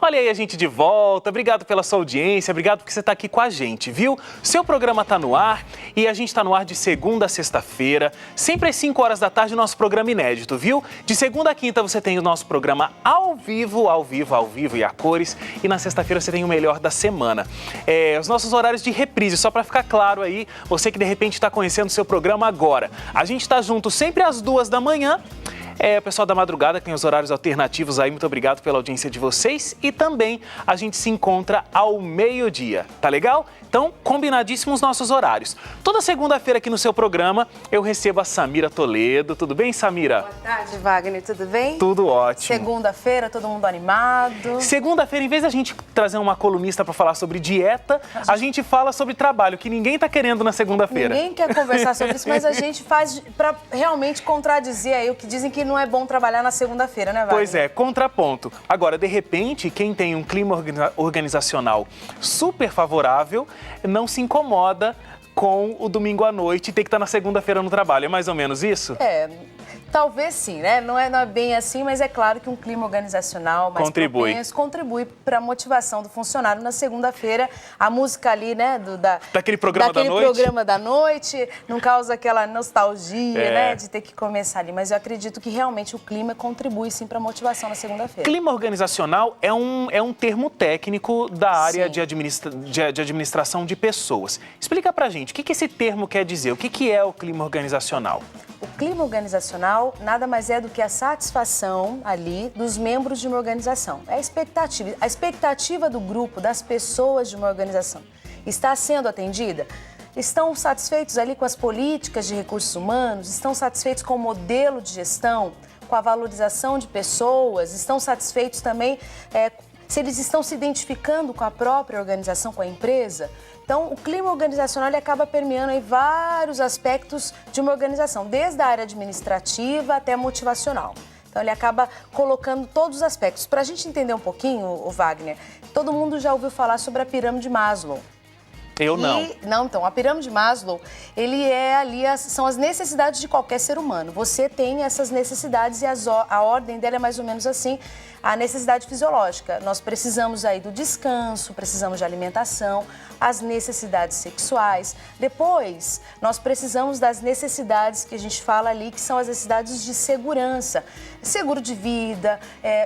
Olha aí a gente de volta, obrigado pela sua audiência, obrigado porque você está aqui com a gente, viu? Seu programa está no ar e a gente está no ar de segunda a sexta-feira, sempre às 5 horas da tarde, nosso programa inédito, viu? De segunda a quinta você tem o nosso programa ao vivo e a cores, e na sexta-feira você tem o melhor da semana. Os nossos horários de reprise, só para ficar claro aí, você que de repente está conhecendo o seu programa agora. A gente está junto sempre às 2 da manhã. O pessoal da madrugada que tem os horários alternativos aí, muito obrigado pela audiência de vocês. E também a gente se encontra ao meio-dia, tá legal? Então, combinadíssimos os nossos horários. Toda segunda-feira aqui no seu programa, eu recebo a Samira Toledo. Tudo bem, Samira? Boa tarde, Wagner. Tudo bem? Tudo ótimo. Segunda-feira, todo mundo animado. Segunda-feira, em vez da gente trazer uma colunista para falar sobre dieta, a gente fala sobre trabalho, que ninguém tá querendo na segunda-feira. Ninguém quer conversar sobre isso, mas a gente faz para realmente contradizer aí o que dizem que não é bom trabalhar na segunda-feira, né, Wagner? Pois é, contraponto. Agora, de repente, quem tem um clima organizacional super favorável não se incomoda com o domingo à noite e ter que estar na segunda-feira no trabalho. É mais ou menos isso? Talvez sim, né? Não é bem assim, mas é claro que um clima organizacional mais propenso contribui para a motivação do funcionário na segunda-feira. A música ali, né? Daquele programa da noite? Daquele programa da noite, não causa aquela nostalgia, né? De ter que começar ali. Mas eu acredito que realmente o clima contribui sim para a motivação na segunda-feira. Clima organizacional é um termo técnico da área de administração de pessoas. Explica pra gente, o que esse termo quer dizer? O que é o clima organizacional? O clima organizacional nada mais é do que a satisfação ali dos membros de uma organização. É a expectativa. A expectativa do grupo, das pessoas de uma organização, está sendo atendida? Estão satisfeitos ali com as políticas de recursos humanos? Estão satisfeitos com o modelo de gestão? Com a valorização de pessoas? Estão satisfeitos também se eles estão se identificando com a própria organização, com a empresa? Então, o clima organizacional ele acaba permeando aí vários aspectos de uma organização, desde a área administrativa até a motivacional. Então, ele acaba colocando todos os aspectos. Para a gente entender um pouquinho, o Wagner, todo mundo já ouviu falar sobre a pirâmide de Maslow. Eu não. Então, a pirâmide de Maslow, ele é ali, são as necessidades de qualquer ser humano. Você tem essas necessidades e a ordem dela é mais ou menos assim, a necessidade fisiológica. Nós precisamos aí do descanso, precisamos de alimentação, as necessidades sexuais. Depois, nós precisamos das necessidades que a gente fala ali, que são as necessidades de segurança. Seguro de vida,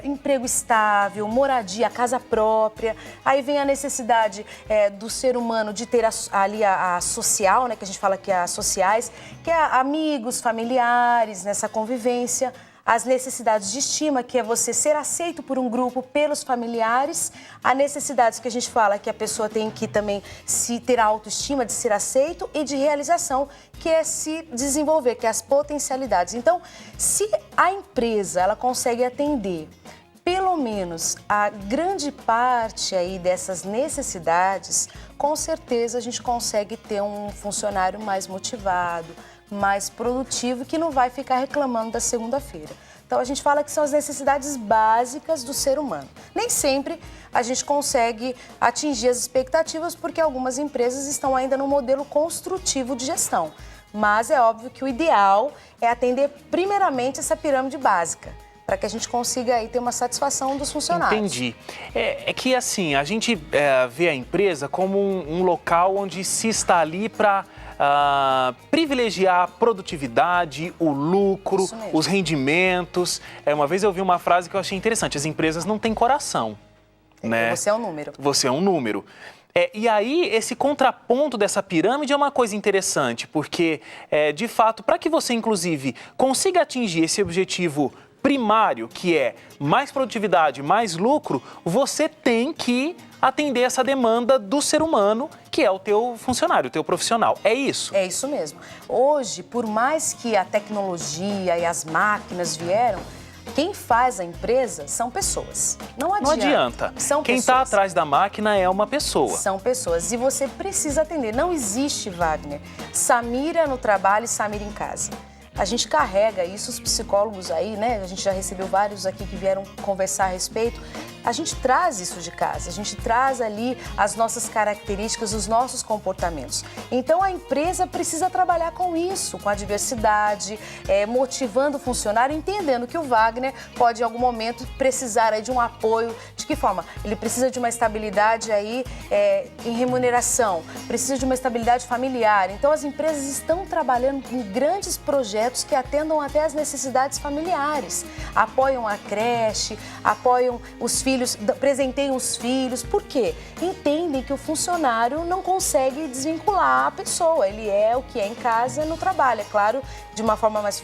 emprego estável, moradia, casa própria. Aí vem a necessidade do ser humano de ter ali a social, né, que a gente fala que é as sociais, que é amigos, familiares, nessa convivência. As necessidades de estima, que é você ser aceito por um grupo, pelos familiares. As necessidades que a gente fala que a pessoa tem que também ter a autoestima, de ser aceito, e de realização, que é se desenvolver, que é as potencialidades. Então, se a empresa ela consegue atender pelo menos a grande parte aí dessas necessidades, com certeza a gente consegue ter um funcionário mais motivado, mais produtivo, que não vai ficar reclamando da segunda-feira. Então, a gente fala que são as necessidades básicas do ser humano. Nem sempre a gente consegue atingir as expectativas, porque algumas empresas estão ainda no modelo construtivo de gestão. Mas é óbvio que o ideal é atender primeiramente essa pirâmide básica, para que a gente consiga aí ter uma satisfação dos funcionários. Entendi. É que assim, a gente vê a empresa como um local onde se está ali para privilegiar a produtividade, o lucro, os rendimentos. Uma vez eu ouvi uma frase que eu achei interessante: as empresas não têm coração, né? Você é um número. Você é um número. E aí, esse contraponto dessa pirâmide é uma coisa interessante, porque, de fato, para que você, inclusive, consiga atingir esse objetivo primário, que é mais produtividade, mais lucro, você tem que atender essa demanda do ser humano, que é o teu funcionário, o teu profissional. É isso? É isso mesmo. Hoje, por mais que a tecnologia e as máquinas vieram, quem faz a empresa são pessoas. Não adianta. São Quem está atrás da máquina é uma pessoa. São pessoas. E você precisa atender. Não existe, Wagner, Samira no trabalho e Samira em casa. A gente carrega isso, os psicólogos aí, né? A gente já recebeu vários aqui que vieram conversar a respeito. a gente traz isso de casa, a gente traz ali as nossas características, os nossos comportamentos. Então, a empresa precisa trabalhar com isso, com a diversidade, motivando o funcionário, entendendo que o Wagner pode, em algum momento, precisar aí de um apoio. De que forma? Ele precisa de uma estabilidade aí em remuneração, precisa de uma estabilidade familiar. Então, as empresas estão trabalhando em grandes projetos que atendam até as necessidades familiares. Apoiam a creche, apoiam os filhos, presenteiam os filhos. Por quê? Entendem que o funcionário não consegue desvincular a pessoa. Ele é o que é em casa, no trabalho. É claro, de uma forma mais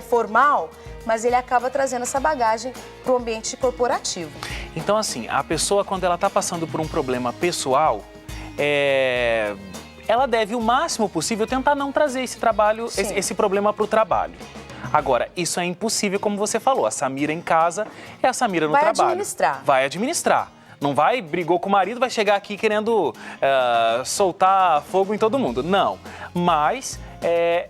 formal, mas ele acaba trazendo essa bagagem para o ambiente corporativo. Então, assim, a pessoa, quando ela está passando por um problema pessoal, ela deve, o máximo possível, tentar não trazer esse problema para o trabalho. Agora, isso é impossível, como você falou. A Samira em casa é a Samira no trabalho. Vai administrar. Não vai, brigou com o marido, vai chegar aqui querendo soltar fogo em todo mundo. Não. Mas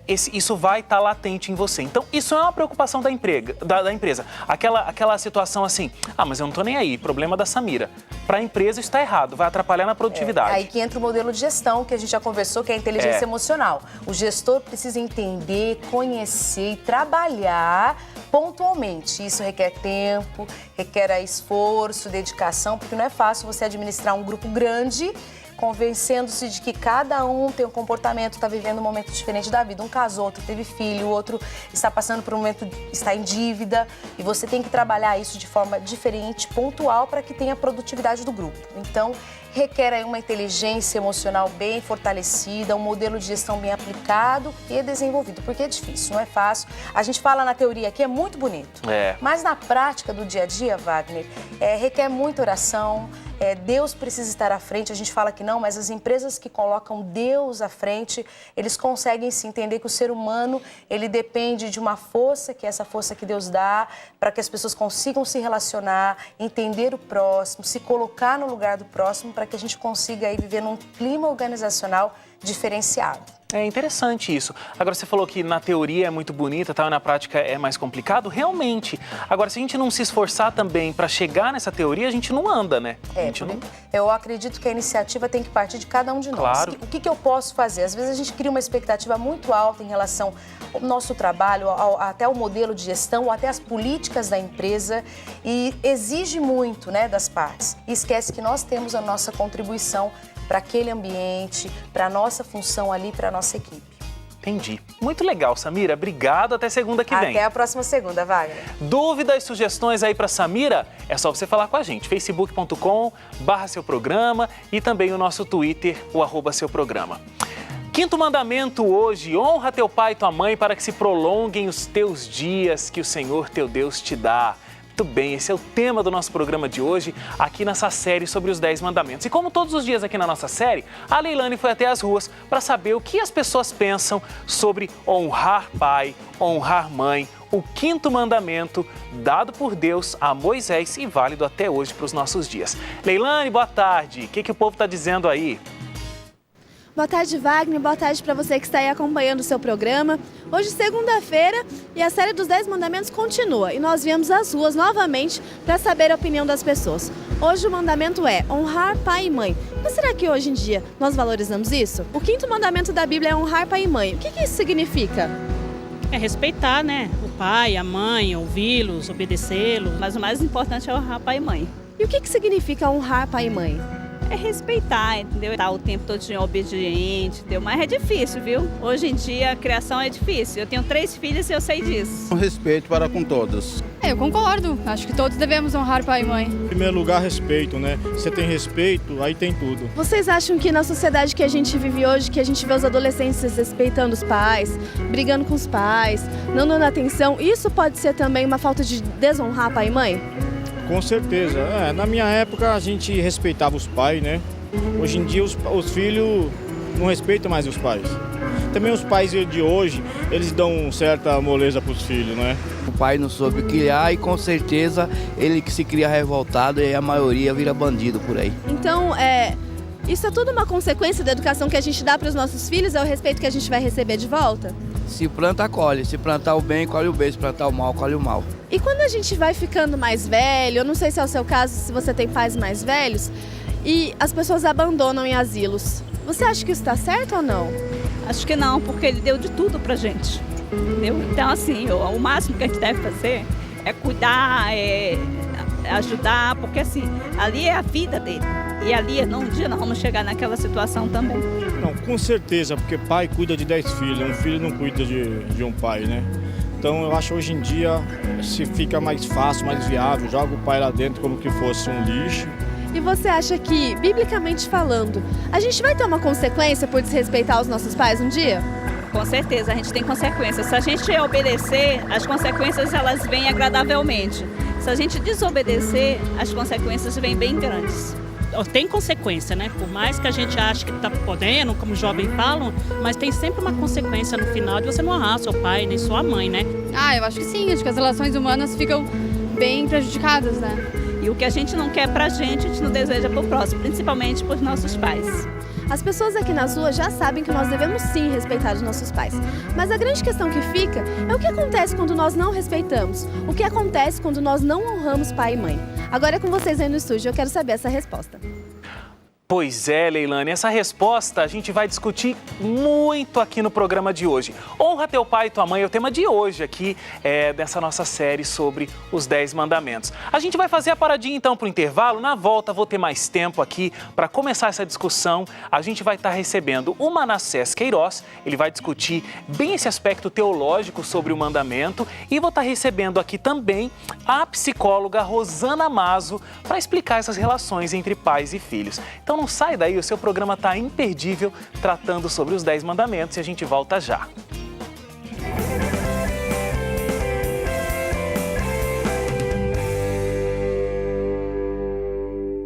isso vai estar latente em você. Então, isso é uma preocupação da empresa. Aquela situação assim, mas eu não estou nem aí, problema da Samira. Para a empresa isso está errado, vai atrapalhar na produtividade. Aí que entra o modelo de gestão, que a gente já conversou, que é a inteligência emocional. O gestor precisa entender, conhecer e trabalhar pontualmente. Isso requer tempo, requer esforço, dedicação, porque não é fácil você administrar um grupo grande, convencendo-se de que cada um tem um comportamento, está vivendo um momento diferente da vida. Um casou, outro teve filho, o outro está passando por um momento, está em dívida, e você tem que trabalhar isso de forma diferente, pontual, para que tenha produtividade do grupo. Então, requer aí uma inteligência emocional bem fortalecida, um modelo de gestão bem aplicado e desenvolvido, porque é difícil, não é fácil. A gente fala na teoria aqui, é muito bonito, mas na prática do dia a dia, Wagner, requer muita oração. Deus precisa estar à frente, a gente fala que não, mas as empresas que colocam Deus à frente, eles conseguem se entender que o ser humano, ele depende de uma força, que é essa força que Deus dá, para que as pessoas consigam se relacionar, entender o próximo, se colocar no lugar do próximo, para que a gente consiga aí viver num clima organizacional diferenciado. É interessante isso. Agora, você falou que na teoria é muito bonita, e na prática é mais complicado. Realmente. Agora, se a gente não se esforçar também para chegar nessa teoria, a gente não anda, né? Eu acredito que a iniciativa tem que partir de cada um de nós. Claro. O que eu posso fazer? Às vezes a gente cria uma expectativa muito alta em relação ao nosso trabalho, até o modelo de gestão, ou até as políticas da empresa, e exige muito, das partes. E esquece que nós temos a nossa contribuição para aquele ambiente, para a nossa função ali, para a nossa equipe. Entendi. Muito legal, Samira. Obrigado. Até segunda que vem. Até a próxima segunda, Wagner. Dúvidas, sugestões aí para Samira? É só você falar com a gente. facebook.com/seuprograma e também o nosso Twitter, o @seuprograma. Quinto mandamento hoje: honra teu pai e tua mãe para que se prolonguem os teus dias que o Senhor teu Deus te dá. Muito bem, esse é o tema do nosso programa de hoje, aqui nessa série sobre os 10 mandamentos. E como todos os dias aqui na nossa série, a Leilane foi até as ruas para saber o que as pessoas pensam sobre honrar pai, honrar mãe, o quinto mandamento dado por Deus a Moisés e válido até hoje para os nossos dias. Leilane, boa tarde. O que o povo está dizendo aí? Boa tarde, Wagner. Boa tarde para você que está aí acompanhando o seu programa. Hoje, segunda-feira, e a série dos 10 mandamentos continua. E nós viemos às ruas novamente para saber a opinião das pessoas. Hoje o mandamento é honrar pai e mãe. Mas será que hoje em dia nós valorizamos isso? O quinto mandamento da Bíblia é honrar pai e mãe. O que isso significa? É respeitar, o pai, a mãe, ouvi-los, obedecê-los. Mas o mais importante é honrar pai e mãe. E o que significa honrar pai e mãe? É respeitar, entendeu? Estar o tempo todo obediente, entendeu? Mas é difícil, viu? Hoje em dia a criação é difícil. Eu tenho 3 filhas e eu sei disso. Respeito para com todos. Eu concordo. Acho que todos devemos honrar pai e mãe. Em primeiro lugar, respeito, Você tem respeito, aí tem tudo. Vocês acham que na sociedade que a gente vive hoje, que a gente vê os adolescentes respeitando os pais, brigando com os pais, não dando atenção, isso pode ser também uma falta de desonrar pai e mãe? Com certeza. Na minha época a gente respeitava os pais, Hoje em dia os filhos não respeitam mais os pais. Também os pais de hoje, eles dão certa moleza para os filhos, O pai não soube criar e com certeza ele que se cria revoltado e a maioria vira bandido por aí. Então, isso é tudo uma consequência da educação que a gente dá para os nossos filhos, é o respeito que a gente vai receber de volta? Se planta, colhe. Se plantar o bem, colhe o bem. Se plantar o mal, colhe o mal. E quando a gente vai ficando mais velho, eu não sei se é o seu caso, se você tem pais mais velhos, e as pessoas abandonam em asilos. Você acha que isso está certo ou não? Acho que não, porque ele deu de tudo pra gente, entendeu? Então, assim, o máximo que a gente deve fazer é cuidar, ajudar, porque assim, ali é a vida dele. E ali, um dia nós vamos chegar naquela situação também. Não, com certeza, porque pai cuida de 10 filhos, um filho não cuida de um pai, né? Então eu acho que hoje em dia se fica mais fácil, mais viável, joga o pai lá dentro como que fosse um lixo. E você acha que, biblicamente falando, a gente vai ter uma consequência por desrespeitar os nossos pais um dia? Com certeza, a gente tem consequências. Se a gente obedecer, as consequências elas vêm agradavelmente. Se a gente desobedecer, as consequências vêm bem grandes. Tem consequência, né? Por mais que a gente ache que está podendo, como os jovens falam, mas tem sempre uma consequência no final de você não honrar seu pai nem sua mãe, né? Eu acho que sim, acho que as relações humanas ficam bem prejudicadas, né? E o que a gente não quer pra gente, a gente não deseja pro próximo, principalmente pros nossos pais. As pessoas aqui nas ruas já sabem que nós devemos sim respeitar os nossos pais. Mas a grande questão que fica é o que acontece quando nós não respeitamos. O que acontece quando nós não honramos pai e mãe. Agora é com vocês aí no estúdio, eu quero saber essa resposta. Pois é, Leilane, essa resposta a gente vai discutir muito aqui no programa de hoje. Honra teu pai e tua mãe é o tema de hoje aqui dessa nossa série sobre os 10 mandamentos. A gente vai fazer a paradinha então para o intervalo, na volta vou ter mais tempo aqui para começar essa discussão. A gente vai estar recebendo o Manassés Queiroz, ele vai discutir bem esse aspecto teológico sobre o mandamento e vou estar recebendo aqui também a psicóloga Rosana Mazo para explicar essas relações entre pais e filhos. Então não sai daí, o seu programa está imperdível, tratando sobre os 10 mandamentos e a gente volta já.